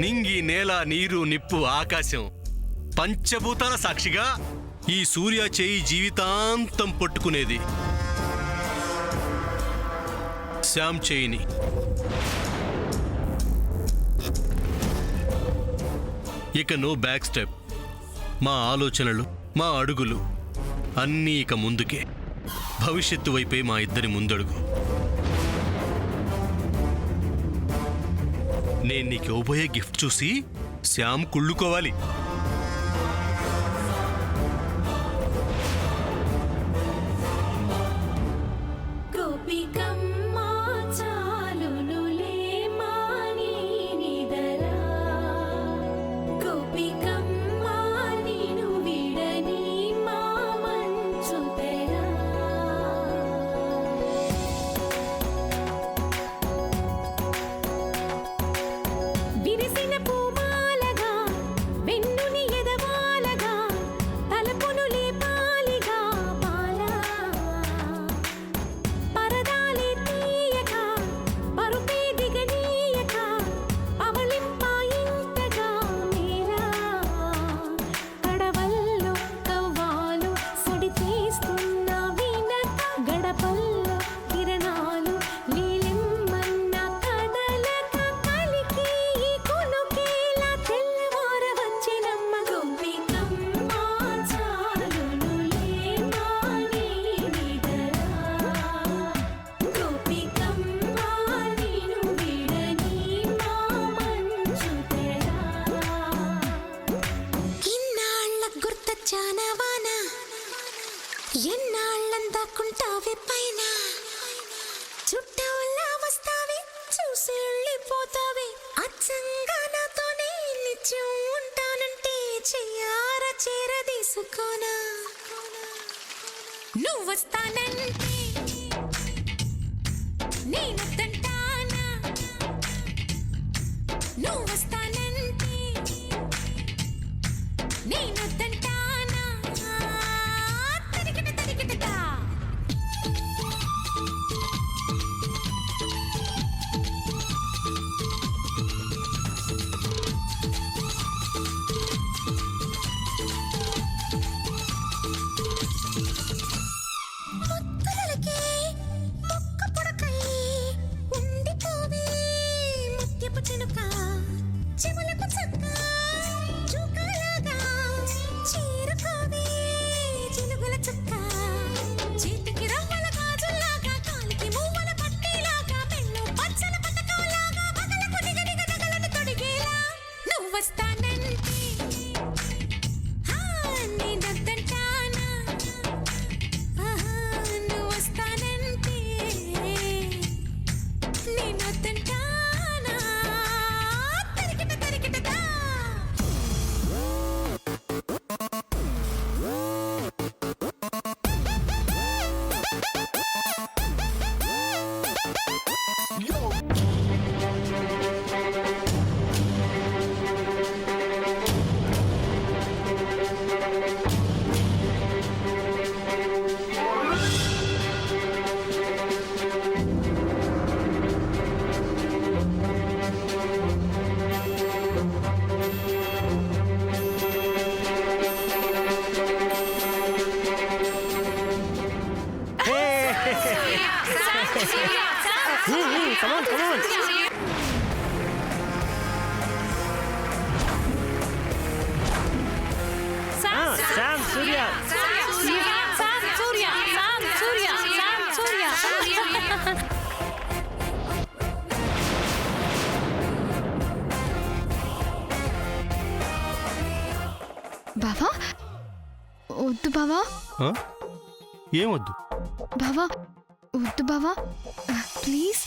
నింగి నేల నీరు నిప్పు ఆకాశం పంచభూతాల సాక్షిగా ఈ సూర్య చేయి జీవితాంతం పట్టుకునేది శ్యామ్ చేయిని. ఇక నో బ్యాక్ స్టెప్. మా ఆలోచనలు, మా అడుగులు అన్నీ ఇక ముందుకే. భవిష్యత్తు వైపే మా ఇద్దరి ముందడుగు. నేను నీకు ఇవ్వబోయే గిఫ్ట్ చూసి శ్యామ్ కుళ్ళుకోవాలి. ఎన్నాళ్ళందాకుంటావే పైన చుట్టవల్లా వస్తావే చూసి వెళ్ళిపోతావే అచ్చంగా నాతోనే నిత్యం ఉంటానంటే చెయ్యార చేరదీసుకోనా నువ్వు వస్తానంటే నేను తంటానా నువ్వు వస్తానంటే నేను తంటానా Come on, come on. Sam, Surya. Sam, Surya. బావా వద్దు బావా. ఏమొద్దు బావా వద్దు బావా ప్లీజ్.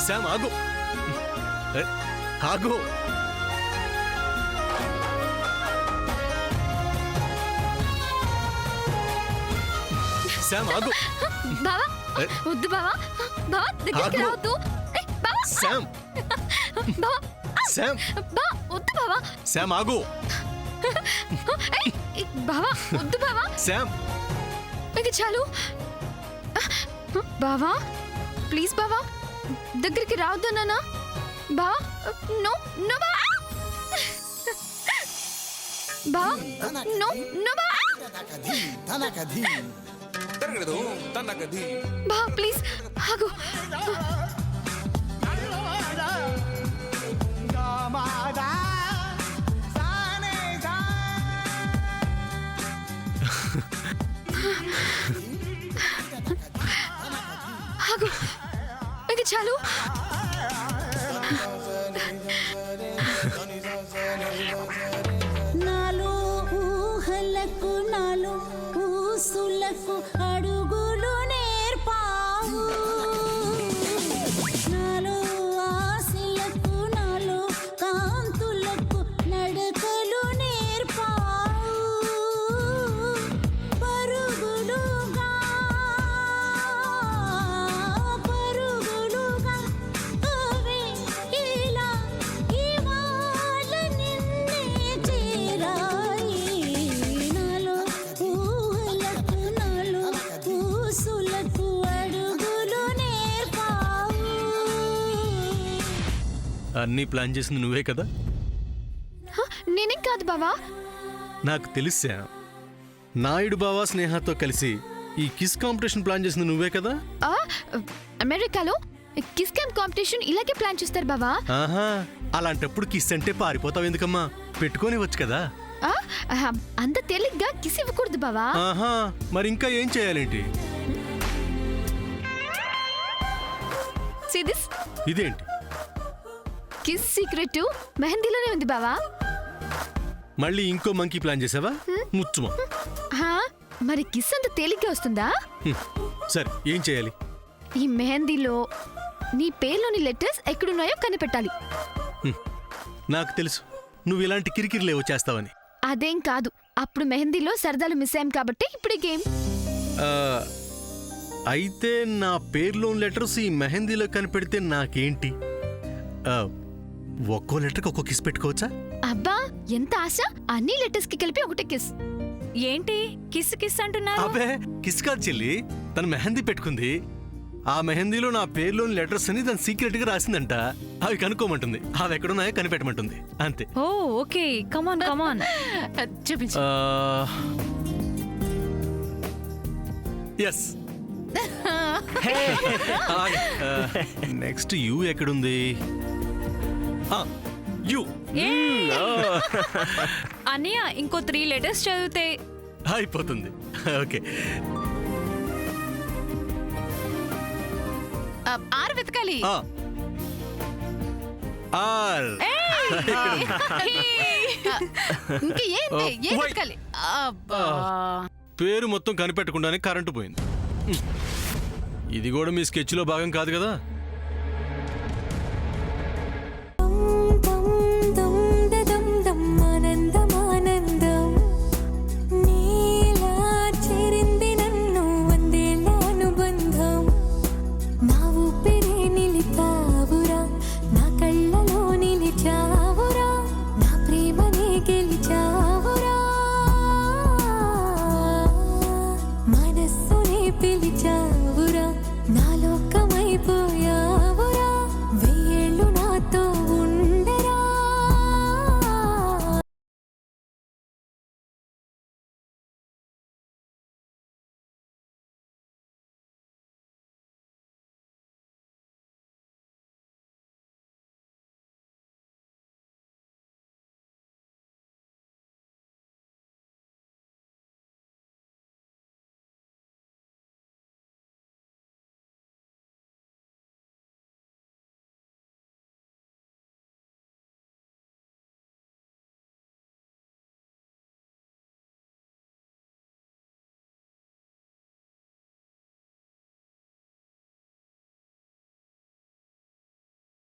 శామ్ ఆగు. ఏ, ఆగు. శామ్ ఆగు. బావా ఏ? వద్దు బావా. బావా దగ్గరికి ఆగు. రావద్దు. బావా శామ్ బావా శామ్ బా వద్దు బావా. శామ్ ఆగు. బావా వద్దు బావా. శామ్ ఇంక చాలు. బావా ప్లీజ్ బావా దగ్గరికి రావద్దు నాన్న. బావా నో నో బావా. బావా నో నో బావా. బావా ప్లీజ్ ఆగు. ఆగు ఇంక చాలు. నాలో ఊహలకు నాలో ఊసులకు అడుగులు నేర్పావు. నాలో ఆశలకు నాలో కాంతులకు నడకలు నేర్పావు. పరుగులుగా పరుగులుగా అవే ఇలా ఇవాళ నిన్నే చేరాయి. నాలో ఊహలకు నాలో ఊసులకు అడుగులు నేర్పావు. అన్నీ ప్లాన్ చేసింది నువ్వే కదా? నేనేం కాదు బావా. నాకు తెలుసు శామ్. నాయుడు బావా స్నేహతో కలిసి ఈ కిస్ కాంపిటీషన్ ప్లాన్ చేసింది నువ్వే కదా? ఆ, అమెరికాలో కిస్ క్యాంప్ కాంపిటీషన్ ఇలాగే ప్లాన్ చేస్తారు బావా. ఆహా, అలాంటప్పుడు కిస్ అంటే పారిపోతావు ఎందుకమ్మా? పెట్టుకొని వచ్చు కదా. ఆ, అంత తేలిగ్గా కిస్ ఇవ్వకూడదు బావా. ఆహా, మరి ఇంకా ఏం చేయాలేంటి? See this? ఇదేంటి? కిస్ సీక్రెట్ మెహందీలోనే ఉంది బావా. మళ్ళీ ఇంకో మంకీ ప్లాన్ చేసావా? ముచ్చుమా. హా, మరి కిస్ అంత తేలిగ్గా వస్తుందా? సరే ఏం చేయాలి? ఈ మెహందీలో నీ పేర్లోని లెటర్స్ ఎక్కడున్నాయో కనిపెట్టాలి. నాకు తెలుసు నువ్వు ఇలాంటి కిరికిరిలేవో చేస్తావని. అదేం కాదు, అప్పుడు మెహందీలో సరదాలు మిస్ అయ్యాం కాబట్టి ఇప్పుడు ఈ గేమ్. ఆ, అయితే నా పేర్లోని లెటర్స్ ఈ మెహందీలో కనిపెడితే నాకేంటి? ఆ, ఒక్కో లెటర్కి ఒక్కో కిస్ పెట్టుకోవచ్చా? అబ్బా ఎంత ఆశ! అన్ని లెటర్స్ కి కలిపి ఒకటే కిస్. ఏంటి కిస్ కిస్ అంటున్నారు? అబే కిస్ కాదు చెల్లి, తను మెహందీ పెట్టుకుంది. ఆ మెహందీలో నా పేర్లోని లెటర్స్ అని తను సీక్రెట్ గా రాసిందంట. అవి కనుక్కోమంటుంది, అవి ఎక్కడున్నాయో కనిపెట్టమంటుంది, అంతే. ఓ ఓకే, కమాన్ కమాన్. చూపించు. ఎస్. నెక్స్ట్ యూ ఎక్కడుంది? యూ. అన్నయ్య ఇంకో 3 లెటర్స్ చదివితే అయిపోతుంది. ఓకే. ఆర్ వెతకాలి. ఆర్. ఇంకా ఏంటి? ఏం Wait. వెతకాలి? అబ్బా పేరు మొత్తం కనిపెట్టకుండానే కరెంటు పోయింది. ఇది కూడా మీ స్కెచ్లో భాగం కాదు కదా?